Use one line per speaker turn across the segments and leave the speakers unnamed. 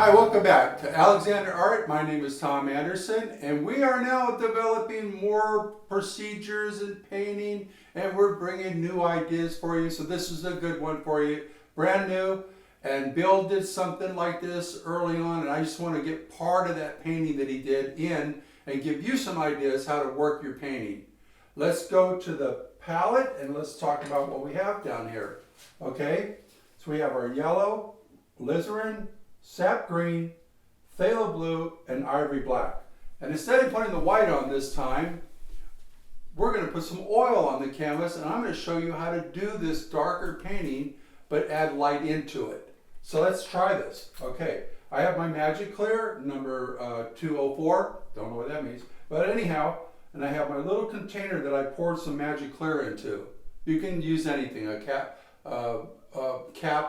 Hi, welcome back to Alexander Art. My name is Tom Anderson, and we are now developing more procedures in painting, and we're bringing new ideas for you. So this is a good one for you, brand new. And Bill did something like this early on, and I just want to get part of that painting that he did in and give you some ideas how to work your painting. Let's go to the palette and let's talk about what we have down here. Okay, so we have our yellow, alizarin, sap green, phthalo blue, and ivory black. And instead of putting the white on this time, we're going to put some oil on the canvas, and I'm going to show you how to do this darker painting but add light into it. So let's try this. Okay, I have my Magic Clear number 204, don't know what that means, but anyhow, and I have my little container that I poured some Magic Clear into. You can use anything, a cap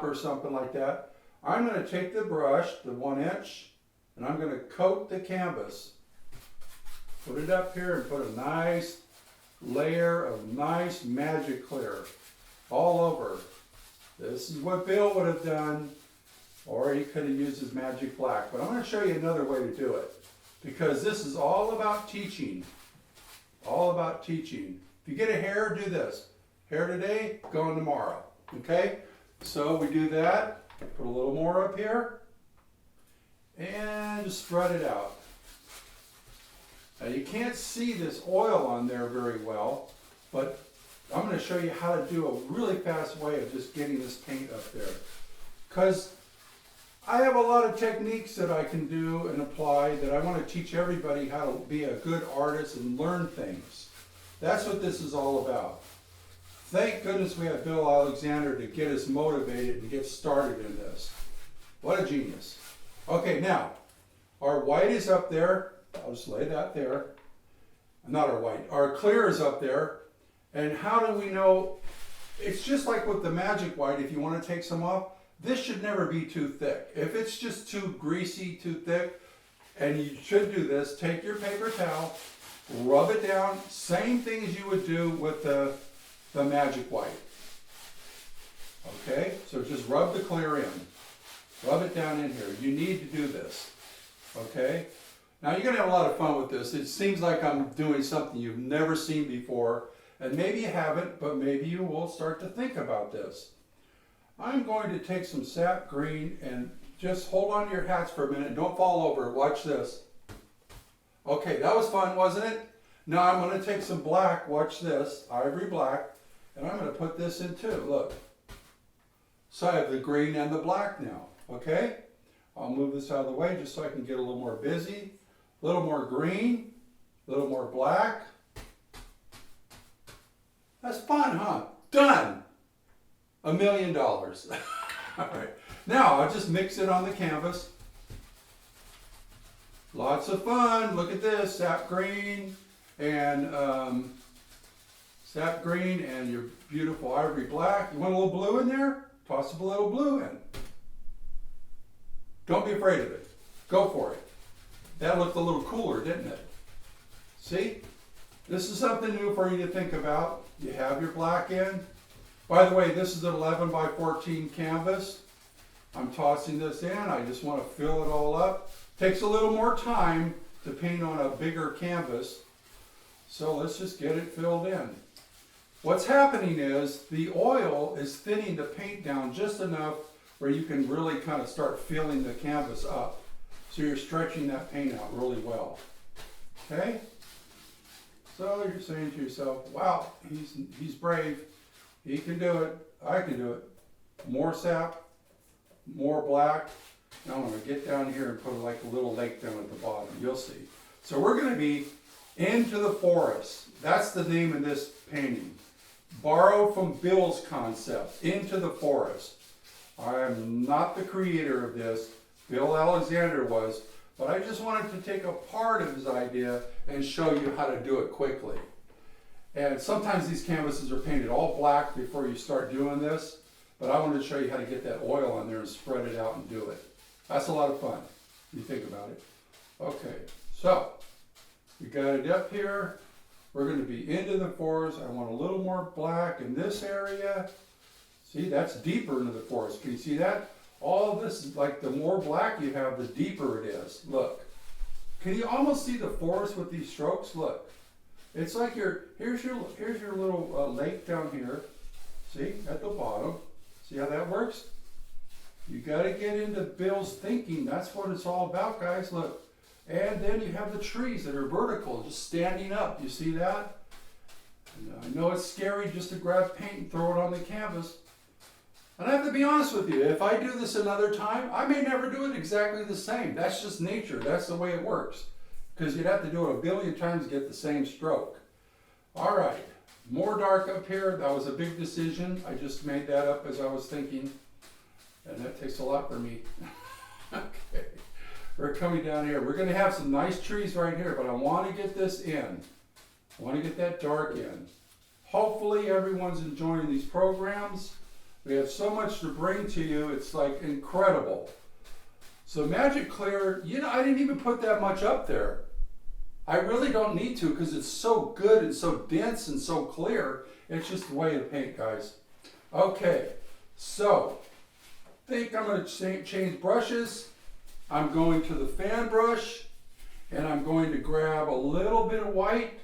or something like that. I'm going to take the brush, the 1 inch, and I'm going to coat the canvas. Put it up here and put a nice layer of nice Magic Clear all over. This is what Bill would have done, or he could have used his Magic Black. But I'm going to show you another way to do it, because this is all about teaching. All about teaching. If you get a hair, do this. Hair today, gone tomorrow. Okay? So we do that. Put a little more up here and just spread it out. Now you can't see this oil on there very well, but I'm going to show you how to do a really fast way of just getting this paint up there. Because I have a lot of techniques that I can do and apply that I want to teach everybody how to be a good artist and learn things. That's what this is all about. Thank goodness we have Bill Alexander to get us motivated and get started in this. What a genius. Okay, now, our white is up there. I'll just lay that there. Not our white. Our clear is up there. And how do we know? It's just like with the Magic White, if you want to take some off, this should never be too thick. If it's just too greasy, too thick, and you should do this, take your paper towel, rub it down, same thing as you would do with the Magic White. Okay, so just rub the clear in. Rub it down in here. You need to do this. Okay, now you're going to have a lot of fun with this. It seems like I'm doing something you've never seen before, and maybe you haven't, but maybe you will start to think about this. I'm going to take some sap green and just hold on to your hats for a minute. Don't fall over. Watch this. Okay, that was fun, wasn't it? Now I'm going to take some black. Watch this, ivory black. And I'm going to put this in too, look. So I have the green and the black now, okay? I'll move this out of the way just so I can get a little more busy. A little more green, a little more black. That's fun, huh? Done! $1 million. All right, now I'll just mix it on the canvas. Lots of fun, look at this, sap green and your beautiful ivory black. You want a little blue in there? Toss a little blue in. Don't be afraid of it. Go for it. That looked a little cooler, didn't it? See? This is something new for you to think about. You have your black in. By the way, this is an 11 by 14 canvas. I'm tossing this in. I just want to fill it all up. Takes a little more time to paint on a bigger canvas. So let's just get it filled in. What's happening is the oil is thinning the paint down just enough where you can really kind of start filling the canvas up. So you're stretching that paint out really well. Okay? So you're saying to yourself, wow, he's brave. He can do it. I can do it. More sap, more black. Now I'm going to get down here and put like a little lake down at the bottom. You'll see. So we're going to be Into the Forest. That's the name of this painting. Borrowed from Bill's concept, Into the Forest. I am not the creator of this. Bill Alexander was. But I just wanted to take a part of his idea and show you how to do it quickly. And sometimes these canvases are painted all black before you start doing this. But I wanted to show you how to get that oil on there and spread it out and do it. That's a lot of fun, if you think about it. Okay, so we got it up here. We're going to be into the forest. I want a little more black in this area. See, that's deeper into the forest. Can you see that? all this is like the more black you have, the deeper it is. Look. Can you almost see the forest with these strokes? Look. It's like here's your little lake down here. See, at the bottom. See how that works? You got to get into Bill's thinking. That's what it's all about, guys. Look. And then you have the trees that are vertical, just standing up. You see that? And I know it's scary just to grab paint and throw it on the canvas. And I have to be honest with you, if I do this another time, I may never do it exactly the same. That's just nature. That's the way it works. Because you'd have to do it a billion times to get the same stroke. All right, more dark up here. That was a big decision. I just made that up as I was thinking. And that takes a lot for me. Okay, we're coming down here. We're going to have some nice trees right here, but I want to get this in. I want to get that dark in. Hopefully everyone's enjoying these programs. We have so much to bring to you. It's like incredible. So Magic Clear, you know, I didn't even put that much up there. I really don't need to because it's so good and so dense and so clear. It's just the way to paint, guys. Okay, so I think I'm going to change brushes. I'm going to the fan brush and I'm going to grab a little bit of white,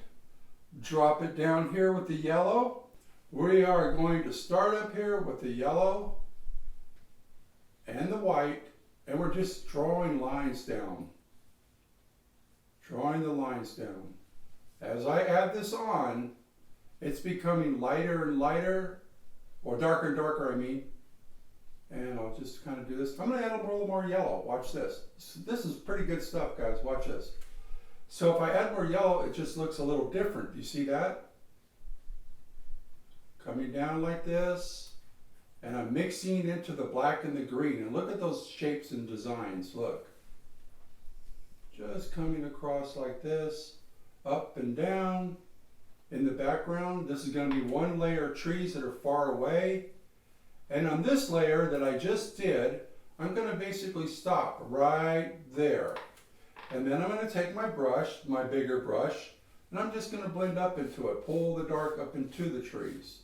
drop it down here with the yellow. We are going to start up here with the yellow and the white, and we're just drawing lines down. Drawing the lines down. As I add this on, it's becoming lighter and lighter, or darker and darker, I mean. And I'll just kind of do this. I'm going to add a little more yellow. Watch this. This is pretty good stuff, guys. Watch this. So if I add more yellow, it just looks a little different. Do you see that? Coming down like this, and I'm mixing into the black and the green. And look at those shapes and designs, look. Just coming across like this, up and down. In the background, this is going to be one layer of trees that are far away. And on this layer that I just did, I'm going to basically stop right there. And then I'm going to take my brush, my bigger brush, and I'm just going to blend up into it, pull the dark up into the trees.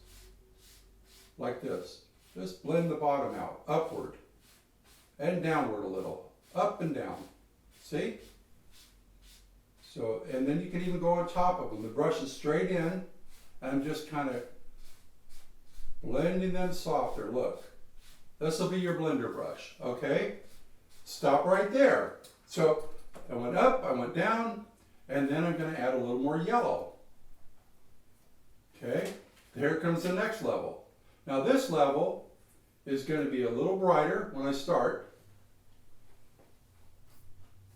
Like this. Just blend the bottom out, upward and downward a little, up and down. See? So, and then you can even go on top of them. The brush is straight in, and I'm just kind of blending them softer. Look, this will be your blender brush, okay? Stop right there. So I went up, I went down, and then I'm going to add a little more yellow. Okay, here comes the next level. Now this level is going to be a little brighter when I start.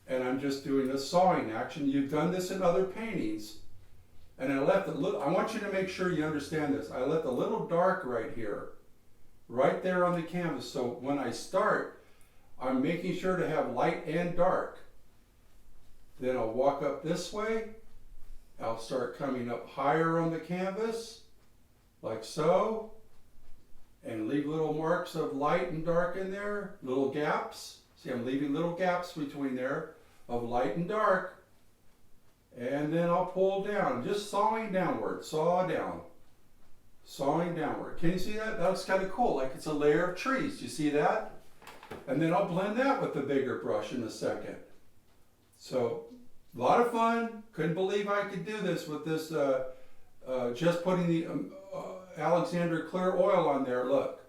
And I'm just doing a sawing action. You've done this in other paintings. And I left a little, I want you to make sure you understand this. I left a little dark right here, right there on the canvas. So when I start, I'm making sure to have light and dark. Then I'll walk up this way. I'll start coming up higher on the canvas, like so. And leave little marks of light and dark in there, little gaps. See, I'm leaving little gaps between there of light and dark. And then I'll pull down, just sawing downward, saw down, sawing downward. Can you see that? That looks kind of cool, like it's a layer of trees. Do you see that? And then I'll blend that with the bigger brush in a second. So, a lot of fun. Couldn't believe I could do this with this, just putting the Alexander clear oil on there, look.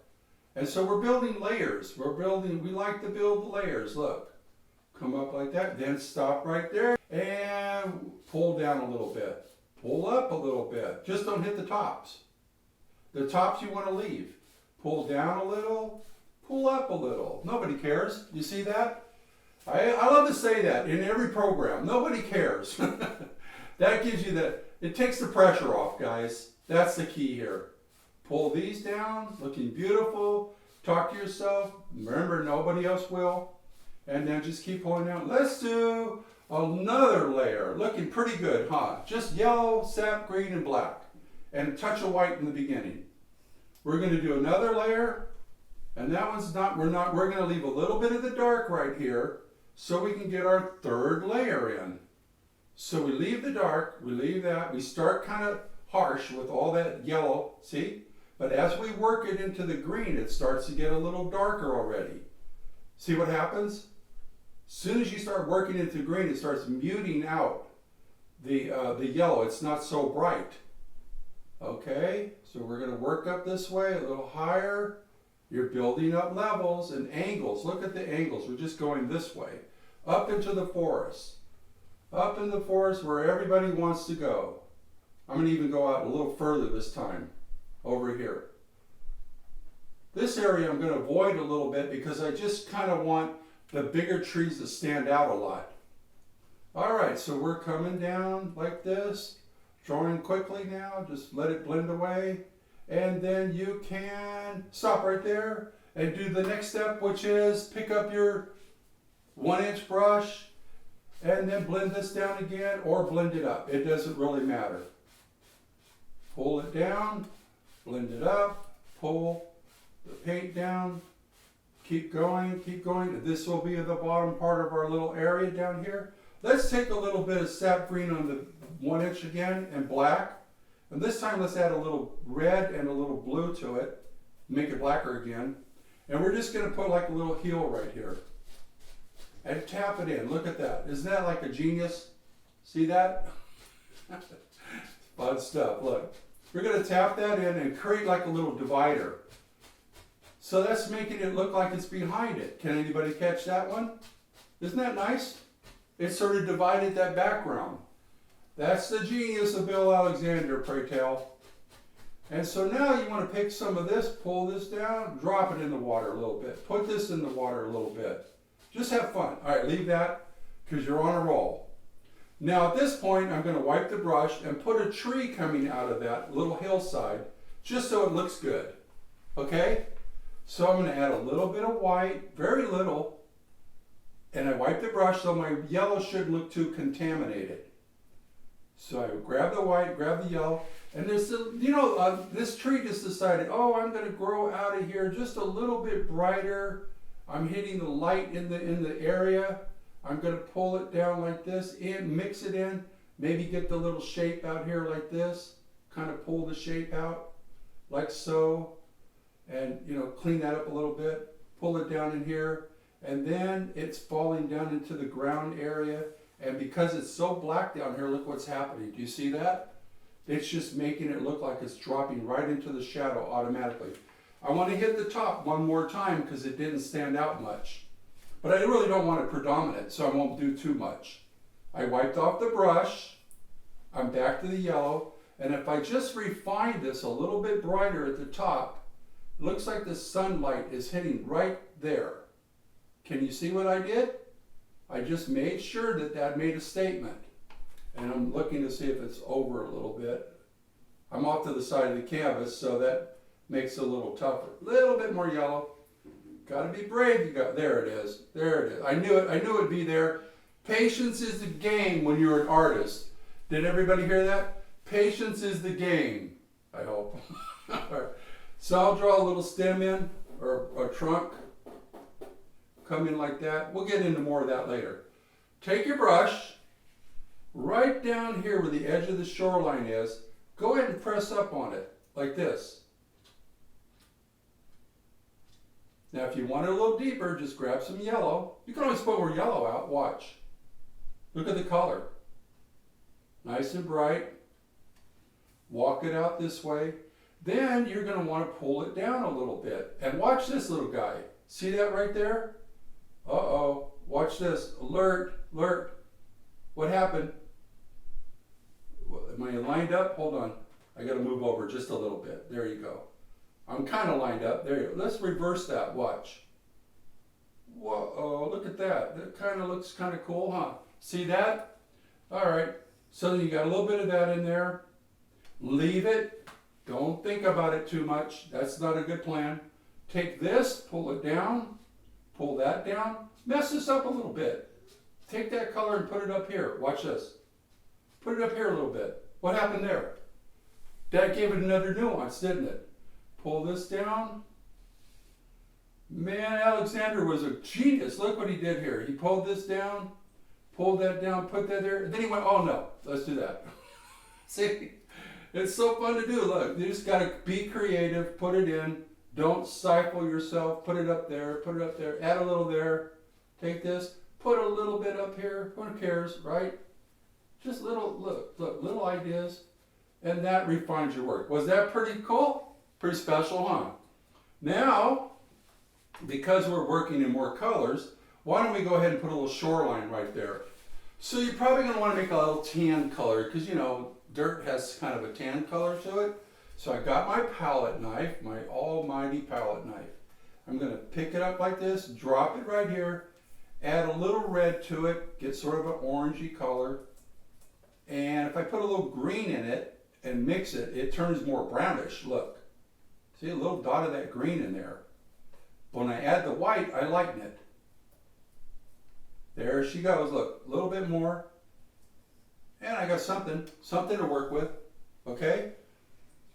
And so we're building layers. We like to build layers, look. Come up like that, then stop right there and pull down a little bit. Pull up a little bit. Just don't hit the tops. The tops you want to leave. Pull down a little, pull up a little. Nobody cares. You see that? I love to say that in every program. Nobody cares. That gives you it takes the pressure off, guys. That's the key here. Pull these down, looking beautiful. Talk to yourself. Remember, nobody else will. And then just keep pulling down. Let's do another layer. Looking pretty good, huh? Just yellow, sap, green, and black. And a touch of white in the beginning. We're going to do another layer. And that one's we're going to leave a little bit of the dark right here so we can get our third layer in. So we leave the dark, we leave that. We start kind of harsh with all that yellow, see? But as we work it into the green, it starts to get a little darker already. See what happens? As soon as you start working into green, it starts muting out the yellow. It's not so bright. Okay, so we're going to work up this way a little higher. You're building up levels and angles. Look at the angles. We're just going this way, up into the forest. Up in the forest where everybody wants to go. I'm going to even go out a little further this time, over here. This area I'm going to avoid a little bit because I just kind of want the bigger trees to stand out a lot. All right, so we're coming down like this, drawing quickly now, just let it blend away. And then you can stop right there and do the next step, which is pick up your 1-inch brush and then blend this down again or blend it up. It doesn't really matter. Pull it down, blend it up, pull the paint down, keep going, keep going. This will be the bottom part of our little area down here. Let's take a little bit of sap green on the 1-inch again and black. And this time let's add a little red and a little blue to it, make it blacker again. And we're just going to put like a little heel right here. And tap it in. Look at that. Isn't that like a genius? See that? Fun stuff. Look. We're going to tap that in and create like a little divider. So that's making it look like it's behind it. Can anybody catch that one? Isn't that nice? It sort of divided that background. That's the genius of Bill Alexander, pray tell. And so now you want to pick some of this, pull this down, drop it in the water a little bit. Put this in the water a little bit. Just have fun. All right, leave that because you're on a roll. Now at this point, I'm going to wipe the brush and put a tree coming out of that little hillside just so it looks good. Okay? So I'm going to add a little bit of white, very little, and I wipe the brush so my yellow shouldn't look too contaminated. So I grab the white, grab the yellow, and there's, this tree just decided, oh, I'm going to grow out of here just a little bit brighter. I'm hitting the light in the area. I'm going to pull it down like this and mix it in. Maybe get the little shape out here like this. Kind of pull the shape out like so. And, clean that up a little bit. Pull it down in here. And then it's falling down into the ground area. And because it's so black down here, look what's happening. Do you see that? It's just making it look like it's dropping right into the shadow automatically. I want to hit the top one more time because it didn't stand out much. But I really don't want it predominant, so I won't do too much. I wiped off the brush. I'm back to the yellow. And if I just refine this a little bit brighter at the top, it looks like the sunlight is hitting right there. Can you see what I did? I just made sure that that made a statement. And I'm looking to see if it's over a little bit. I'm off to the side of the canvas, so that makes it a little tougher. A little bit more yellow. Got to be brave. There it is. There it is. I knew it. I knew it'd be there. Patience is the game when you're an artist. Did everybody hear that? Patience is the game. I hope. So I'll draw a little stem in, or a trunk. Come in like that. We'll get into more of that later. Take your brush, right down here where the edge of the shoreline is, go ahead and press up on it, like this. Now if you want it a little deeper, just grab some yellow. You can always put more yellow out, watch. Look at the color. Nice and bright. Walk it out this way. Then you're going to want to pull it down a little bit. And watch this little guy. See that right there? Uh-oh, watch this. Alert, alert. What happened? Am I lined up? Hold on. I got to move over just a little bit. There you go. I'm kind of lined up. There you go. Let's reverse that. Watch. Whoa, look at that. That kind of looks kind of cool, huh? See that? All right. So you got a little bit of that in there. Leave it. Don't think about it too much. That's not a good plan. Take this, pull it down. Pull that down, mess this up a little bit. Take that color and put it up here. Watch this. Put it up here a little bit. What happened there? That gave it another nuance, didn't it? Pull this down. Man, Alexander was a genius. Look what he did here. He pulled this down, pulled that down, put that there. And then he went, oh no, let's do that. See, it's so fun to do. Look, you just got to be creative, put it in. Don't stifle yourself. Put it up there, put it up there, add a little there. Take this, put a little bit up here. Who cares, right? Just little, look, little ideas. And that refines your work. Was that pretty cool? Pretty special, huh? Now, because we're working in more colors, why don't we go ahead and put a little shoreline right there? So you're probably going to want to make a little tan color because, you know, dirt has kind of a tan color to it. So I got my palette knife, my almighty palette knife. I'm going to pick it up like this, drop it right here, add a little red to it, get sort of an orangey color. And if I put a little green in it and mix it, it turns more brownish. Look, see a little dot of that green in there. When I add the white, I lighten it. There she goes, look, a little bit more. And I got something to work with, okay?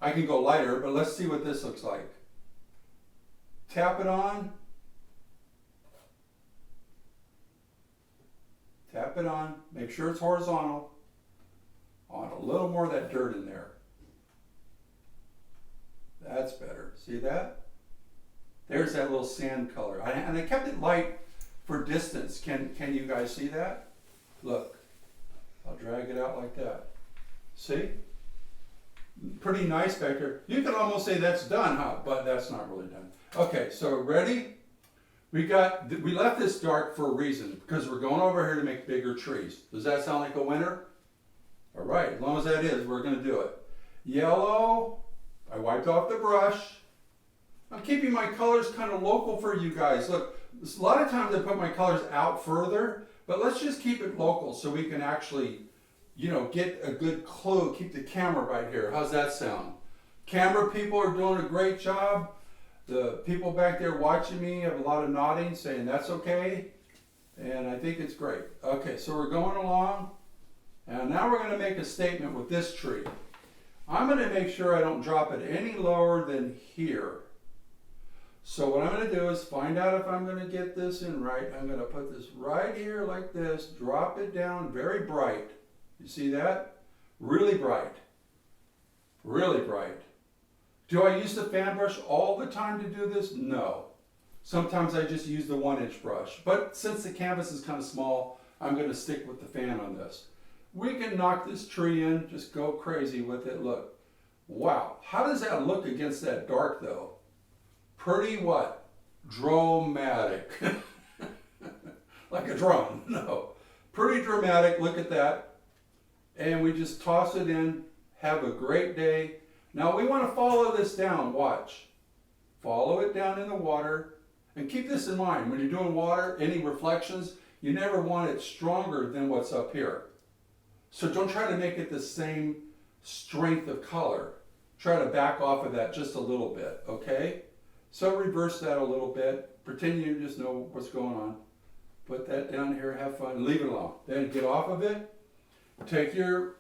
I can go lighter, but let's see what this looks like. Tap it on. Tap it on, make sure it's horizontal. On a little more of that dirt in there. That's better, see that? There's that little sand color. And I kept it light for distance. Can you guys see that? Look, I'll drag it out like that. See? Pretty nice back there. You could almost say that's done, huh? But that's not really done. Okay, so ready? We left this dark for a reason, because we're going over here to make bigger trees. Does that sound like a winner? All right, as long as that is, we're going to do it. Yellow, I wiped off the brush. I'm keeping my colors kind of local for you guys. Look, a lot of times I put my colors out further, but let's just keep it local so we can actually, you know, get a good clue. Keep the camera right here. How's that sound? Camera people are doing a great job. The people back there watching me have a lot of nodding, saying that's okay. And I think it's great. Okay, so we're going along. And now we're going to make a statement with this tree. I'm going to make sure I don't drop it any lower than here. So what I'm going to do is find out if I'm going to get this in right. I'm going to put this right here like this, drop it down very bright. You see that? Really bright. Really bright. Do I use the fan brush all the time to do this? No. Sometimes I just use the 1-inch brush. But since the canvas is kind of small, I'm going to stick with the fan on this. We can knock this tree in, just go crazy with it. Look. Wow. How does that look against that dark though? Pretty what? Dramatic. Like a drone. No. Pretty dramatic. Look at that. And we just toss it in. Have a great day. Now we want to follow this down. Watch. Follow it down in the water. And keep this in mind. When you're doing water, any reflections, you never want it stronger than what's up here. So don't try to make it the same strength of color. Try to back off of that just a little bit, okay? So reverse that a little bit. Pretend you just know what's going on. Put that down here, have fun, leave it alone. Then get off of it. Take your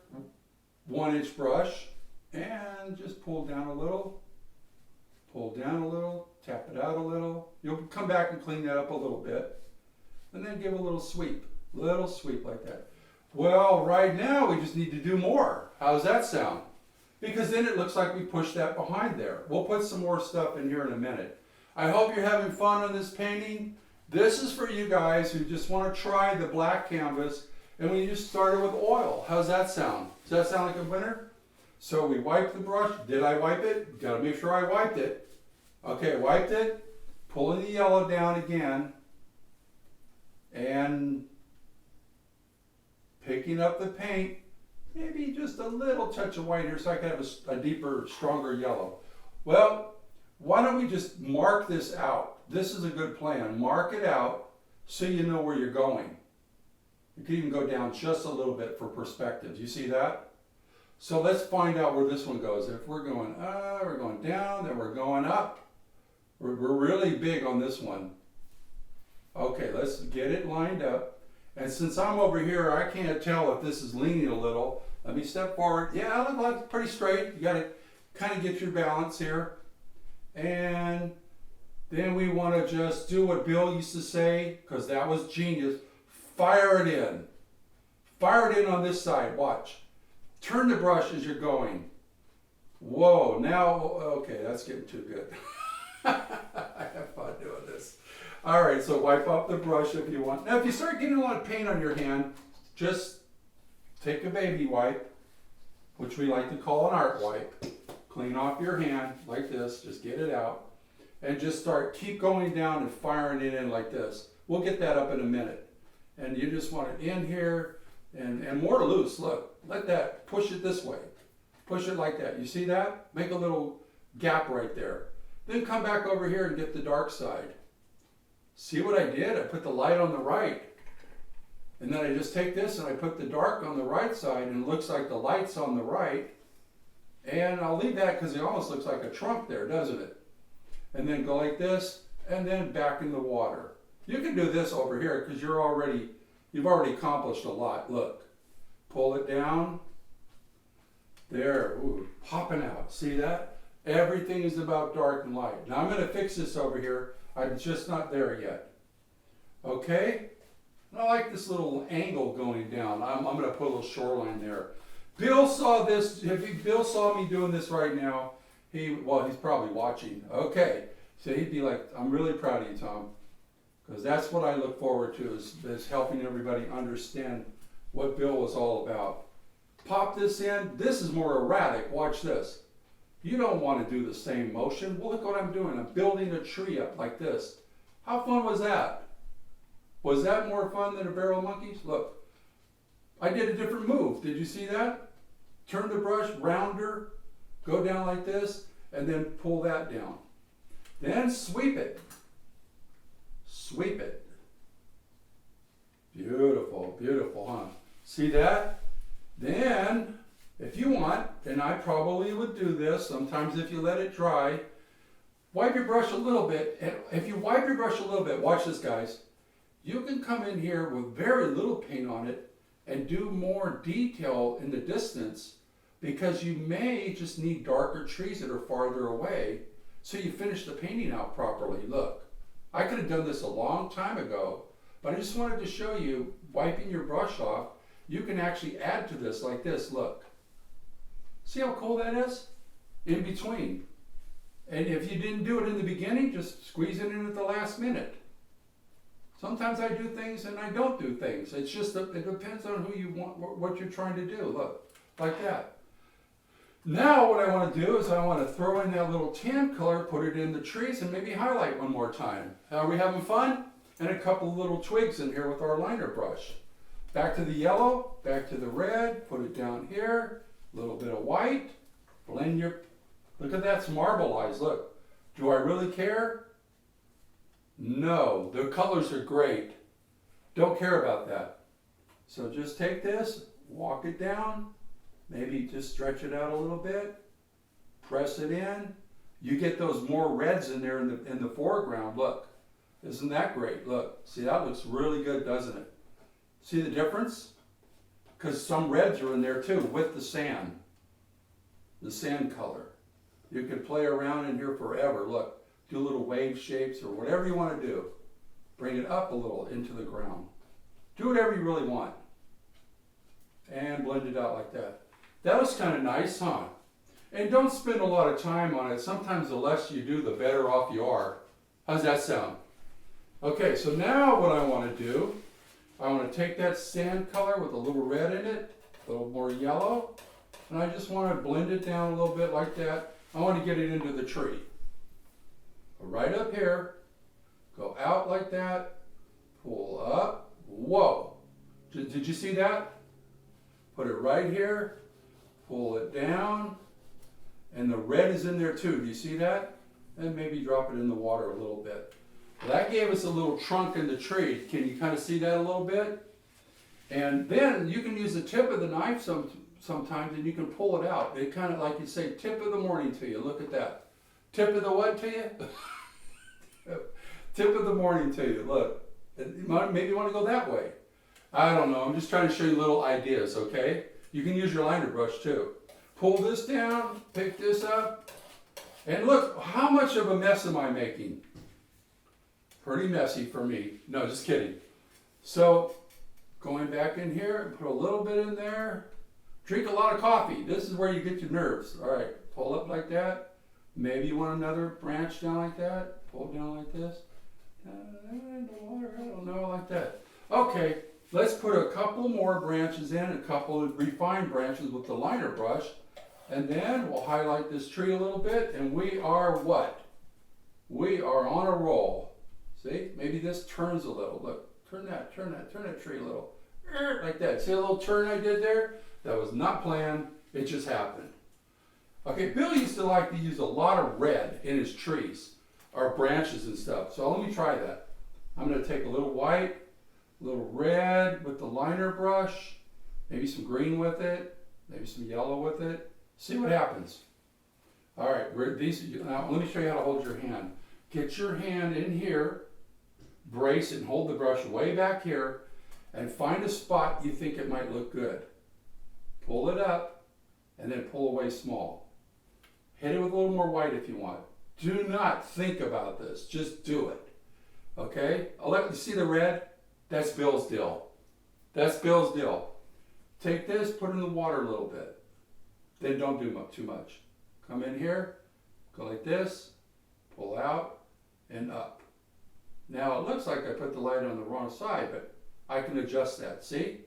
1-inch brush and just pull down a little. Pull down a little, tap it out a little. You'll come back and clean that up a little bit. And then give a little sweep like that. Well, right now we just need to do more. How's that sound? Because then it looks like we pushed that behind there. We'll put some more stuff in here in a minute. I hope you're having fun on this painting. This is for you guys who just want to try the black canvas and we just started with oil. How's that sound? Does that sound like a winner? So we wiped the brush. Did I wipe it? Got to make sure I wiped it. Okay, wiped it. Pulling the yellow down again. And picking up the paint, maybe just a little touch of white here so I can have a deeper, stronger yellow. Well, why don't we just mark this out? This is a good plan. Mark it out so you know where you're going. You can even go down just a little bit for perspective. You see that? So let's find out where this one goes. If we're going down, then we're going up. We're really big on this one. Okay, let's get it lined up. And since I'm over here, I can't tell if this is leaning a little. Let me step forward. Yeah, it looks like it's pretty straight. You got to kind of get your balance here. And then we want to just do what Bill used to say, because that was genius. Fire it in. Fire it in on this side. Watch. Turn the brush as you're going. Whoa, now, okay, that's getting too good. I have fun doing this. All right, so wipe off the brush if you want. Now, if you start getting a lot of paint on your hand, just take a baby wipe, which we like to call an art wipe. Clean off your hand like this, just get it out, and just keep going down and firing it in like this. We'll get that up in a minute. And you just want it in here and more loose. Look, let that, push it this way. Push it like that. You see that? Make a little gap right there. Then come back over here and get the dark side. See what I did? I put the light on the right. And then I just take this and I put the dark on the right side, and it looks like the light's on the right. And I'll leave that because it almost looks like a trunk there, doesn't it? And then go like this, and then back in the water. You can do this over here because you've already accomplished a lot. Look, pull it down. There, ooh, popping out. See that? Everything is about dark and light. Now I'm going to fix this over here. I'm just not there yet. Okay? I like this little angle going down. I'm going to put a little shoreline there. Bill saw this. Bill saw me doing this right now. He's probably watching. Okay. So he'd be like, I'm really proud of you, Tom. Because that's what I look forward to, is helping everybody understand what Bill was all about. Pop this in. This is more erratic. Watch this. You don't want to do the same motion. Well, look what I'm doing. I'm building a tree up like this. How fun was that? Was that more fun than a barrel of monkeys? Look, I did a different move. Did you see that? Turn the brush rounder, go down like this, and then pull that down. Then sweep it. Sweep it. Beautiful, beautiful, huh? See that? Then, if you want, and I probably would do this, sometimes if you let it dry, wipe your brush a little bit. And if you wipe your brush a little bit, watch this, guys. You can come in here with very little paint on it and do more detail in the distance, because you may just need darker trees that are farther away so you finish the painting out properly. Look, I could have done this a long time ago, but I just wanted to show you, wiping your brush off, you can actually add to this like this. Look. See how cool that is? In between. And if you didn't do it in the beginning, just squeeze it in at the last minute. Sometimes I do things and I don't do things. It's just, it depends on who you want, what you're trying to do. Look, like that. Now what I want to do is I want to throw in that little tan color, put it in the trees, and maybe highlight one more time. Are we having fun? And a couple of little twigs in here with our liner brush. Back to the yellow, back to the red, put it down here, a little bit of white, blend your, look at that, it's marbleized, look. Do I really care? No, the colors are great. Don't care about that. So just take this, walk it down, maybe just stretch it out a little bit, press it in. You get those more reds in there in the foreground. Look, isn't that great? Look, see, that looks really good, doesn't it? See the difference? Because some reds are in there too with the sand color. You could play around in here forever. Look. Do little wave shapes or whatever you want to do. Bring it up a little into the ground. Do whatever you really want. And blend it out like that. That was kind of nice, huh? And don't spend a lot of time on it. Sometimes the less you do, the better off you are. How's that sound? Okay, so now what I want to do, I want to take that sand color with a little red in it, a little more yellow, and I just want to blend it down a little bit like that. I want to get it into the tree. Right up here, go out like that, pull up, whoa, did you see that? Put it right here, pull it down, and the red is in there too, do you see that? And maybe drop it in the water a little bit. Well, that gave us a little trunk in the tree. Can you kind of see that a little bit? And then you can use the tip of the knife sometimes and you can pull it out. It kind of, like you say, tip of the morning to you, look at that. Tip of the what to you? Tip of the morning to you. Look, maybe you want to go that way. I don't know. I'm just trying to show you little ideas, okay? You can use your liner brush too. Pull this down, pick this up, and look, how much of a mess am I making? Pretty messy for me. No, just kidding. So, going back in here, put a little bit in there. Drink a lot of coffee. This is where you get your nerves. All right, pull up like that. Maybe you want another branch down like that. Pull down like this. In the water, I don't know, like that. Okay, let's put a couple more branches in, a couple of refined branches with the liner brush. And then we'll highlight this tree a little bit, and we are what? We are on a roll. See, maybe this turns a little. Look, turn that tree a little. Like that. See a little turn I did there? That was not planned, it just happened. Okay, Bill used to like to use a lot of red in his trees, or branches and stuff. So let me try that. I'm gonna take a little white, a little red with the liner brush, maybe some green with it, maybe some yellow with it. See what happens. All right, now let me show you how to hold your hand. Get your hand in here, brace it and hold the brush way back here, and find a spot you think it might look good. Pull it up, and then pull away small. Hit it with a little more white if you want. Do not think about this, just do it. Okay, I'll let you see the red. That's Bill's deal. That's Bill's deal. Take this, put it in the water a little bit. Then don't do too much. Come in here, go like this, pull out, and up. Now it looks like I put the light on the wrong side, but I can adjust that, see?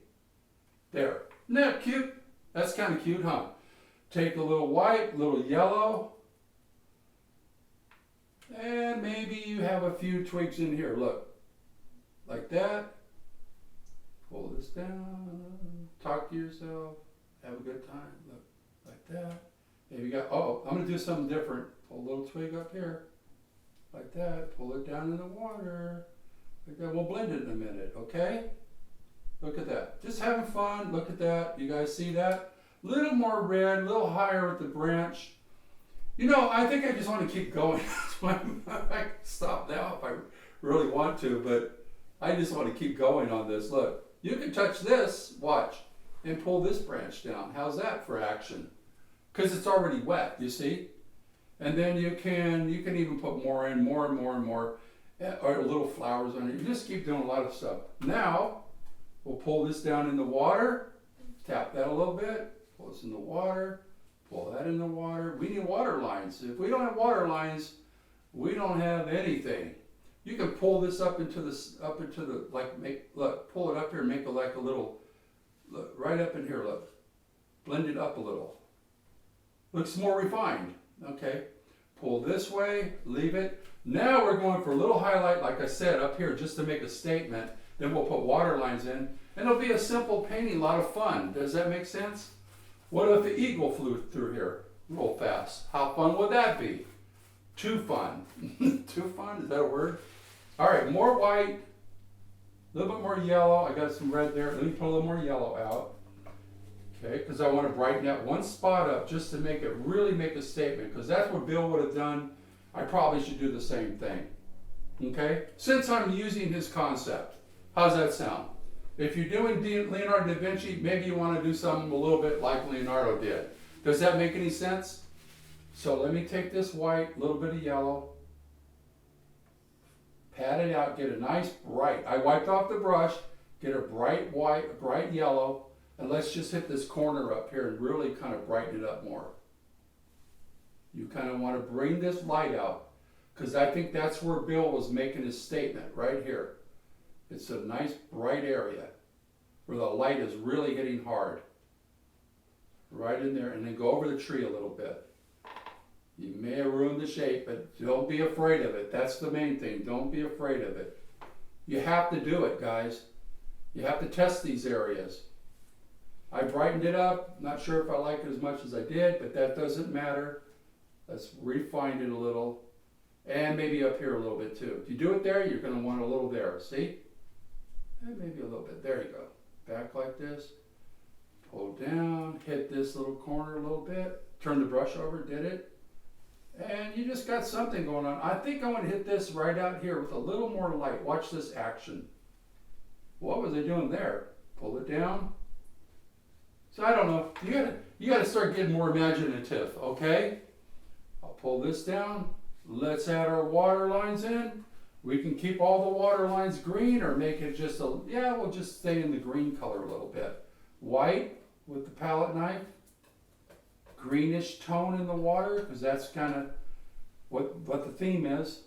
There. Isn't that cute? That's kind of cute, huh? Take a little white, a little yellow, and maybe you have a few twigs in here, look. Like that. Pull this down, talk to yourself, have a good time, look. Like that. Maybe you got, I'm going to do something different. Pull a little twig up here. Like that. Pull it down in the water. Like that. We'll blend it in a minute, okay? Look at that. Just having fun. Look at that. You guys see that? A little more red, a little higher with the branch. You know, I think I just want to keep going. I can stop now if I really want to, but I just want to keep going on this. Look, you can touch this, watch, and pull this branch down. How's that for action? Because it's already wet, you see? And then you can even put more in, more and more and more, or little flowers on it. You just keep doing a lot of stuff. Now, we'll pull this down in the water, tap that a little bit, pull this in the water, pull that in the water. We need water lines. If we don't have water lines, we don't have anything. You can pull this up into the, look, pull it up here and make it like a little, look, right up in here, look. Blend it up a little. Looks more refined, okay? Pull this way, leave it. Now we're going for a little highlight, like I said, up here, just to make a statement. Then we'll put water lines in, and it'll be a simple painting, a lot of fun. Does that make sense? What if the eagle flew through here real fast? How fun would that be? Too fun. Too fun, is that a word? All right, more white, a little bit more yellow. I got some red there. Let me put a little more yellow out. Okay, because I want to brighten that one spot up just to make it really make a statement, because that's what Bill would have done. I probably should do the same thing. Okay, since I'm using his concept, how's that sound? If you're doing Leonardo da Vinci, maybe you want to do something a little bit like Leonardo did. Does that make any sense? So let me take this white, a little bit of yellow, pat it out, get a nice bright. I wiped off the brush, get a bright white, bright yellow. And let's just hit this corner up here and really kind of brighten it up more. You kind of want to bring this light out, because I think that's where Bill was making his statement, right here. It's a nice bright area where the light is really hitting hard. Right in there, and then go over the tree a little bit. You may have ruined the shape, but don't be afraid of it. That's the main thing. Don't be afraid of it. You have to do it, guys. You have to test these areas. I brightened it up. Not sure if I like it as much as I did, but that doesn't matter. Let's refine it a little. And maybe up here a little bit too. If you do it there, you're going to want a little there. See? And maybe a little bit. There you go. Back like this. Pull down. Hit this little corner a little bit. Turn the brush over. Did it? And you just got something going on. I think I want to hit this right out here with a little more light. Watch this action. What was I doing there? Pull it down. So I don't know. You gotta start getting more imaginative, okay? I'll pull this down. Let's add our water lines in. We can keep all the water lines green or make it just we'll just stay in the green color a little bit. White with the palette knife. Greenish tone in the water, because that's kind of what the theme is.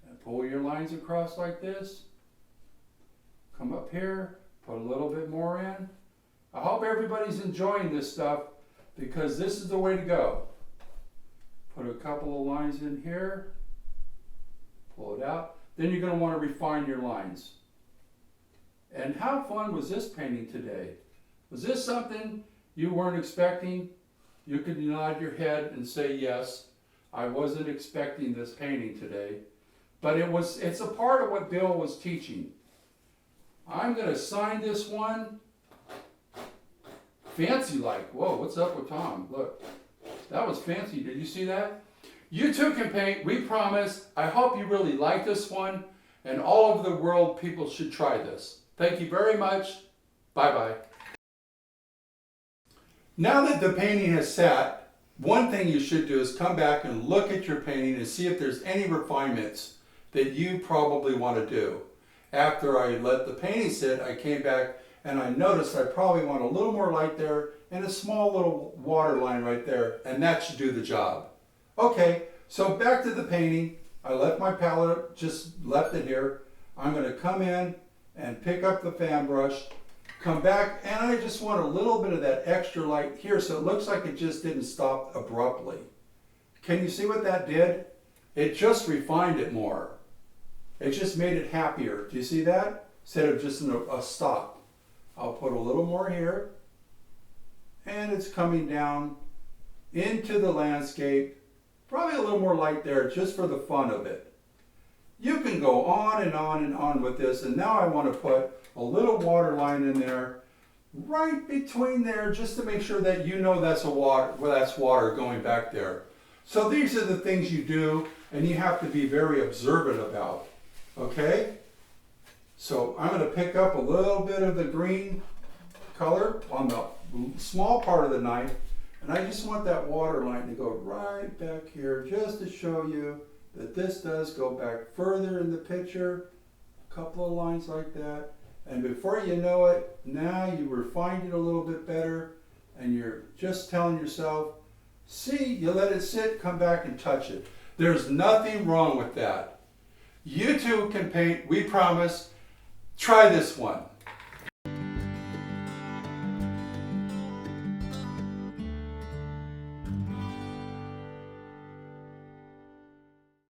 And pull your lines across like this. Come up here, put a little bit more in. I hope everybody's enjoying this stuff because this is the way to go. Put a couple of lines in here, pull it out. Then you're going to want to refine your lines. And how fun was this painting today? Was this something you weren't expecting? You could nod your head and say, yes, I wasn't expecting this painting today. But it's a part of what Bill was teaching. I'm going to sign this one. Fancy like. Whoa, what's up with Tom? Look, that was fancy. Did you see that? You too can paint, we promise. I hope you really like this one. And all over the world, people should try this. Thank you very much. Bye-bye. Now that the painting has sat, one thing you should do is come back and look at your painting and see if there's any refinements that you probably want to do. After I let the painting sit, I came back and I noticed I probably want a little more light there and a small little water line right there, and that should do the job. Okay, so back to the painting. I left my palette, just left it here. I'm going to come in and pick up the fan brush, come back, and I just want a little bit of that extra light here so it looks like it just didn't stop abruptly. Can you see what that did? It just refined it more. It just made it happier. Do you see that? Instead of just a stop. I'll put a little more here. And it's coming down into the landscape. Probably a little more light there just for the fun of it. You can go on and on and on with this. And now I want to put a little water line in there. Right between there just to make sure that you know that's water going back there. So these are the things you do and you have to be very observant about. Okay, so I'm going to pick up a little bit of the green color on the small part of the knife, and I just want that water line to go right back here just to show you that this does go back further in the picture. A couple of lines like that, and before you know it, now you refined it a little bit better, and you're just telling yourself, see, you let it sit, come back and touch it. There's nothing wrong with that. You too can paint, we promise. Try this one.